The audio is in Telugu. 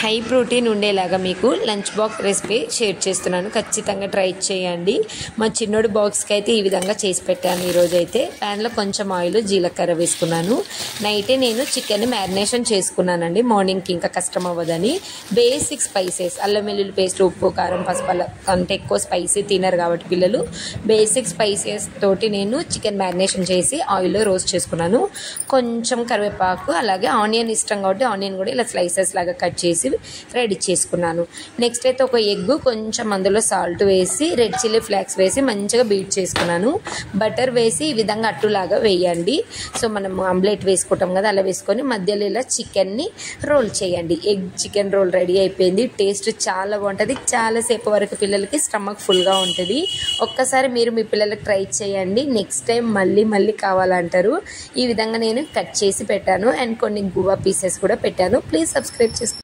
హై ప్రోటీన్ ఉండేలాగా మీకు లంచ్ బాక్స్ రెసిపీ షేర్ చేస్తున్నాను. ఖచ్చితంగా ట్రై చేయండి. మా చిన్నోడి బాక్స్కి అయితే ఈ విధంగా చేసి పెట్టాను. ఈరోజు అయితే ప్యాన్లో కొంచెం ఆయిల్, జీలకర్ర వేసుకున్నాను. నైటే నేను చికెన్ని మ్యారినేషన్ చేసుకున్నానండి, మార్నింగ్కి ఇంకా కష్టం అవ్వదని. బేసిక్ స్పైసెస్, అల్లం వెల్లుల్లి పేస్ట్, ఉప్పు, కారం, పసుపు, అంటే ఎక్కువ స్పైసీ తినరు కాబట్టి పిల్లలు, బేసిక్ స్పైసెస్ తోటి నేను చికెన్ మ్యారినేషన్ చేసి ఆయిల్లో రోస్ట్ చేసుకున్నాను. కొంచెం కరివేపాకు, అలాగే ఆనియన్ ఇష్టం కాబట్టి ఆనియన్ కూడా ఇలా స్లైసెస్ లాగా కట్ చేసి రెడీ చేసుకున్నాను. నెక్స్ట్ అయితే ఒక ఎగ్, కొంచెం అందులో సాల్ట్ వేసి, రెడ్ చిల్లీ ఫ్లేక్స్ వేసి మంచిగా బీట్ చేసుకున్నాను. బటర్ వేసి ఈ విధంగా అట్టులాగా వేయండి. సో మనం ఆమ్లెట్ వేసుకుంటాం కదా, అలా వేసుకొని మధ్యలో ఇలా చికెన్ని రోల్ చేయండి. ఎగ్ చికెన్ రోల్ రెడీ అయిపోయింది. టేస్ట్ చాలా బాగుంటుంది. చాలాసేపు వరకు పిల్లలకి స్టమక్ ఫుల్గా ఉంటుంది. ఒక్కసారి మీరు మీ పిల్లలకి ట్రై చేయండి. నెక్స్ట్ టైం మళ్ళీ మళ్ళీ కావాలంటారు. ఈ విధంగా నేను కట్ చేసి పెట్టాను అండ్ కొన్ని గువా పీసెస్ కూడా పెట్టాను. ప్లీజ్ సబ్స్క్రైబ్ చేసుకోండి.